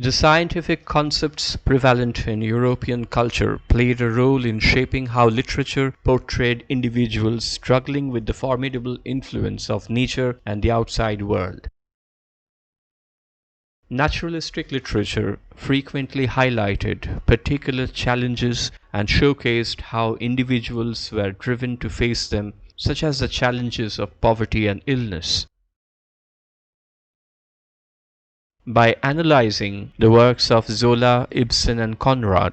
The scientific concepts prevalent in European culture played a role in shaping how literature portrayed individuals struggling with the formidable influence of nature and the outside world. Naturalistic literature frequently highlighted particular challenges and showcased how individuals were driven to face them, such as the challenges of poverty and illness. By analyzing the works of Zola, Ibsen, and Conrad,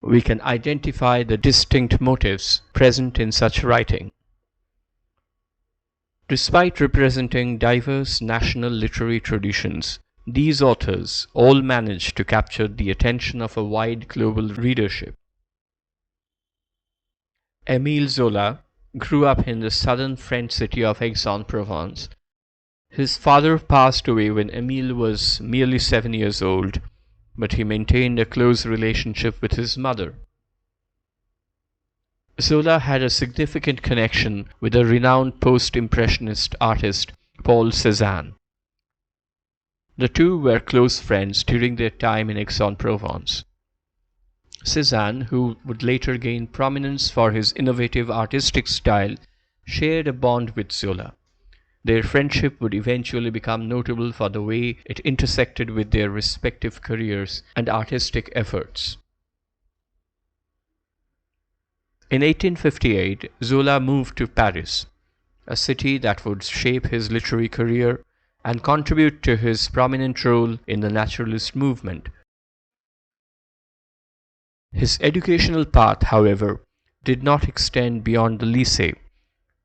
we can identify the distinct motives present in such writing. Despite representing diverse national literary traditions, these authors all managed to capture the attention of a wide global readership. Émile Zola grew up in the southern French city of Aix-en-Provence. His father passed away when Émile was merely 7 years old, but he maintained a close relationship with his mother. Zola had a significant connection with the renowned post-impressionist artist Paul Cézanne. The two were close friends during their time in Aix-en-Provence. Cézanne, who would later gain prominence for his innovative artistic style, shared a bond with Zola. Their friendship would eventually become notable for the way it intersected with their respective careers and artistic efforts. In 1858, Zola moved to Paris, a city that would shape his literary career and contribute to his prominent role in the naturalist movement. His educational path, however, did not extend beyond the lycée,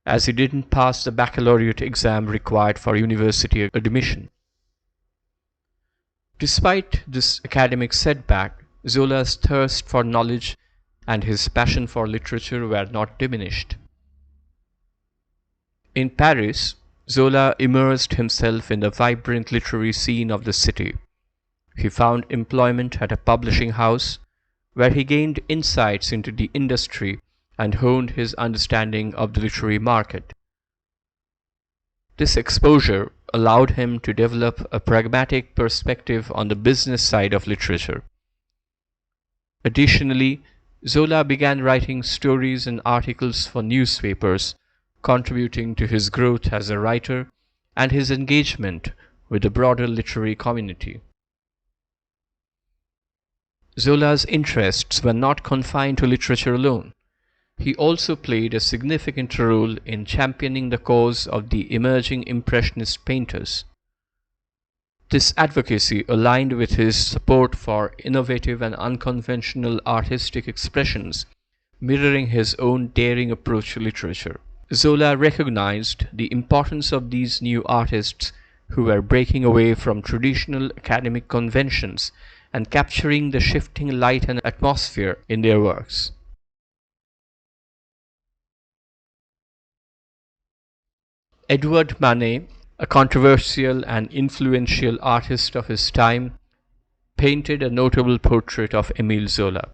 as he didn't pass the baccalaureate exam required for university admission. Despite this academic setback, Zola's thirst for knowledge and his passion for literature were not diminished. In Paris, Zola immersed himself in the vibrant literary scene of the city. He found employment at a publishing house, where he gained insights into the industry and honed his understanding of the literary market. This exposure allowed him to develop a pragmatic perspective on the business side of literature. Additionally, Zola began writing stories and articles for newspapers, contributing to his growth as a writer and his engagement with the broader literary community. Zola's interests were not confined to literature alone. He also played a significant role in championing the cause of the emerging Impressionist painters. This advocacy aligned with his support for innovative and unconventional artistic expressions, mirroring his own daring approach to literature. Zola recognized the importance of these new artists who were breaking away from traditional academic conventions and capturing the shifting light and atmosphere in their works. Édouard Manet, a controversial and influential artist of his time, painted a notable portrait of Émile Zola.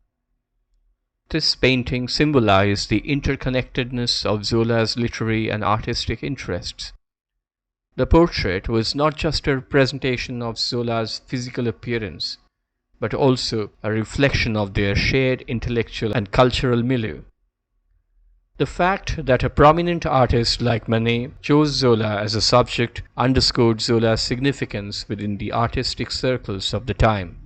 This painting symbolized the interconnectedness of Zola's literary and artistic interests. The portrait was not just a representation of Zola's physical appearance, but also a reflection of their shared intellectual and cultural milieu. The fact that a prominent artist like Manet chose Zola as a subject underscored Zola's significance within the artistic circles of the time.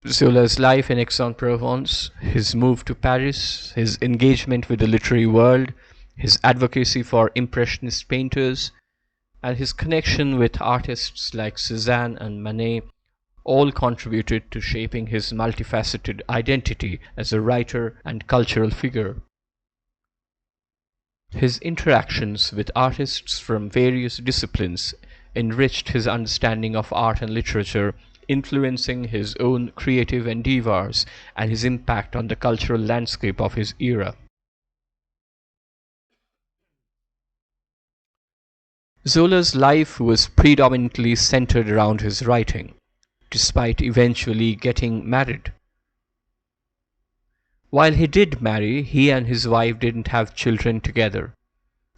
Zola's life in Aix-en-Provence, his move to Paris, his engagement with the literary world, his advocacy for Impressionist painters, and his connection with artists like Cézanne and Manet all contributed to shaping his multifaceted identity as a writer and cultural figure. His interactions with artists from various disciplines enriched his understanding of art and literature, influencing his own creative endeavors and his impact on the cultural landscape of his era. Zola's life was predominantly centered around his writing, despite eventually getting married. While he did marry, he and his wife didn't have children together.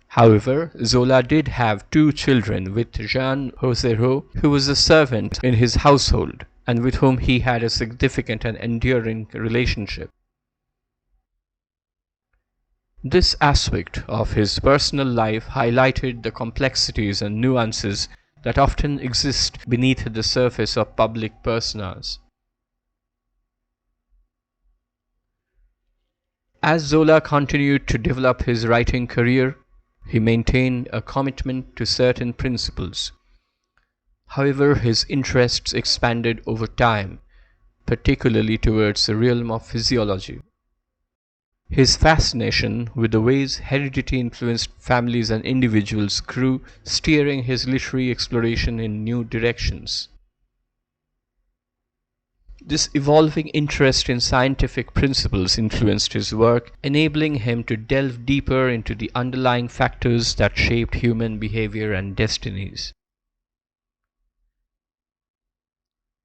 However, Zola did have two children with Jean Hauserot, who was a servant in his household and with whom he had a significant and enduring relationship. This aspect of his personal life highlighted the complexities and nuances that often exist beneath the surface of public personas. As Zola continued to develop his writing career, he maintained a commitment to certain principles. However, his interests expanded over time, particularly towards the realm of physiology. His fascination with the ways heredity influenced families and individuals grew, steering his literary exploration in new directions. This evolving interest in scientific principles influenced his work, enabling him to delve deeper into the underlying factors that shaped human behavior and destinies.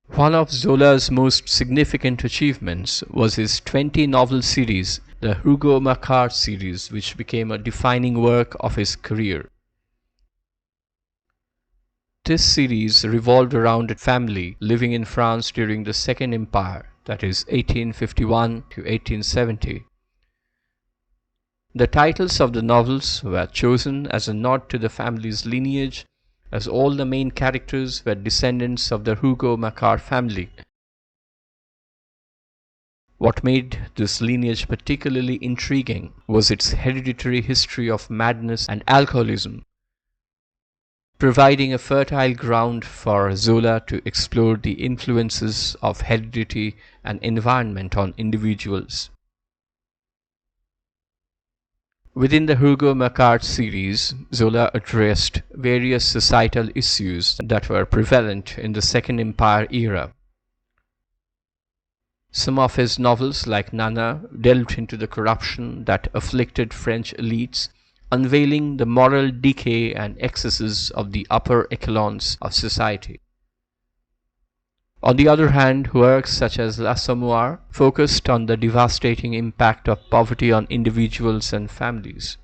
One of Zola's most significant achievements was his 20-novel series, the Rougon-Macquart series, which became a defining work of his career. This series revolved around a family living in France during the Second Empire, that is 1851 to 1870. The titles of the novels were chosen as a nod to the family's lineage, as all the main characters were descendants of the Rougon-Macquart family. What made this lineage particularly intriguing was its hereditary history of madness and alcoholism, providing a fertile ground for Zola to explore the influences of heredity and environment on individuals. Within the Rougon-Macquart series, Zola addressed various societal issues that were prevalent in the Second Empire era. Some of his novels, like Nana, delved into the corruption that afflicted French elites, unveiling the moral decay and excesses of the upper echelons of society. On the other hand, works such as L'Assommoir focused on the devastating impact of poverty on individuals and families.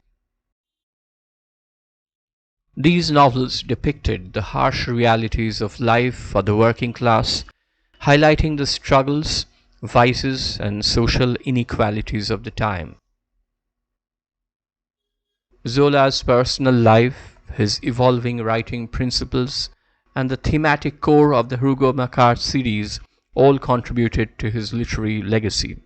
These novels depicted the harsh realities of life for the working class, highlighting the struggles, vices, and social inequalities of the time. Zola's personal life, his evolving writing principles, and the thematic core of the Rougon-Macquart series all contributed to his literary legacy.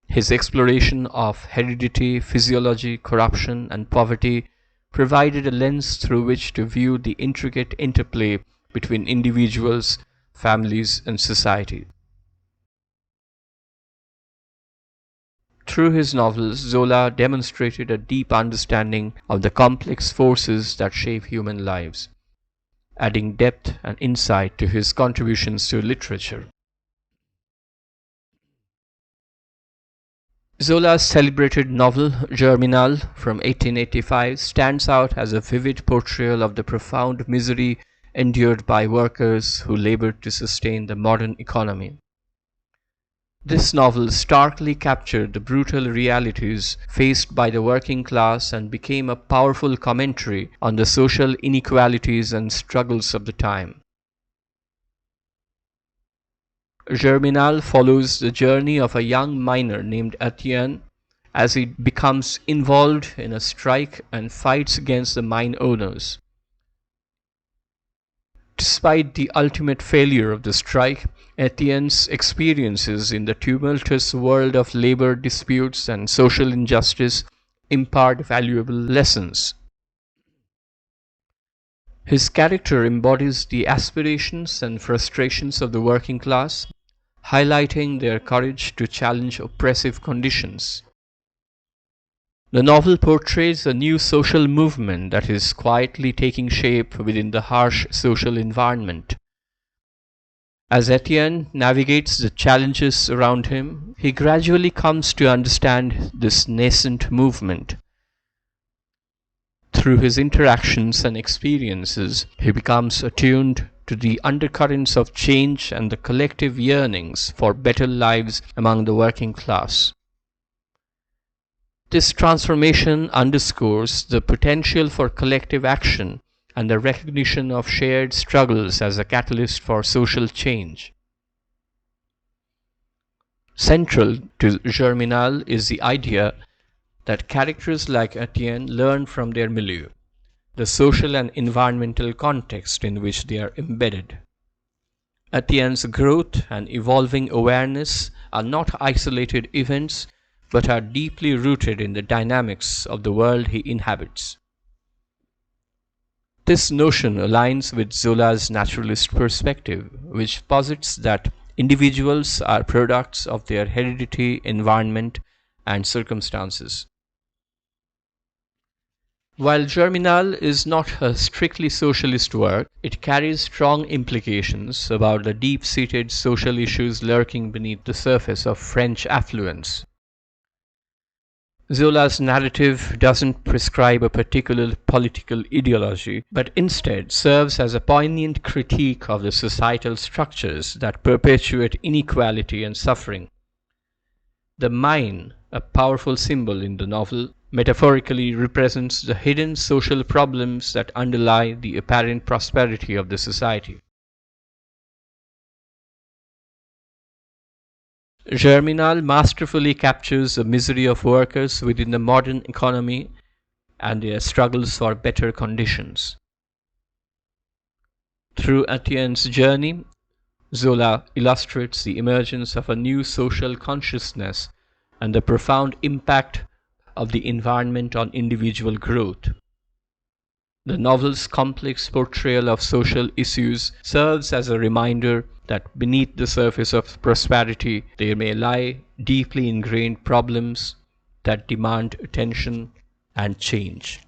His exploration of heredity, physiology, corruption, and poverty provided a lens through which to view the intricate interplay between individuals, families, and society. Through his novels, Zola demonstrated a deep understanding of the complex forces that shape human lives, adding depth and insight to his contributions to literature. Zola's celebrated novel, Germinal, from 1885, stands out as a vivid portrayal of the profound misery endured by workers who labored to sustain the modern economy. This novel starkly captured the brutal realities faced by the working class and became a powerful commentary on the social inequalities and struggles of the time. Germinal follows the journey of a young miner named Etienne as he becomes involved in a strike and fights against the mine owners. Despite the ultimate failure of the strike, Etienne's experiences in the tumultuous world of labor disputes and social injustice impart valuable lessons. His character embodies the aspirations and frustrations of the working class, highlighting their courage to challenge oppressive conditions. The novel portrays a new social movement that is quietly taking shape within the harsh social environment. As Etienne navigates the challenges around him, he gradually comes to understand this nascent movement. Through his interactions and experiences, he becomes attuned to the undercurrents of change and the collective yearnings for better lives among the working class. This transformation underscores the potential for collective action and the recognition of shared struggles as a catalyst for social change. Central to Germinal is the idea that characters like Etienne learn from their milieu, the social and environmental context in which they are embedded. Etienne's growth and evolving awareness are not isolated events, but are deeply rooted in the dynamics of the world he inhabits. This notion aligns with Zola's naturalist perspective, which posits that individuals are products of their heredity, environment, and circumstances. While Germinal is not a strictly socialist work, it carries strong implications about the deep-seated social issues lurking beneath the surface of French affluence. Zola's narrative doesn't prescribe a particular political ideology, but instead serves as a poignant critique of the societal structures that perpetuate inequality and suffering. The mine, a powerful symbol in the novel, metaphorically represents the hidden social problems that underlie the apparent prosperity of the society. Germinal masterfully captures the misery of workers within the modern economy and their struggles for better conditions. Through Etienne's journey, Zola illustrates the emergence of a new social consciousness and the profound impact of the environment on individual growth. The novel's complex portrayal of social issues serves as a reminder that beneath the surface of prosperity there may lie deeply ingrained problems that demand attention and change.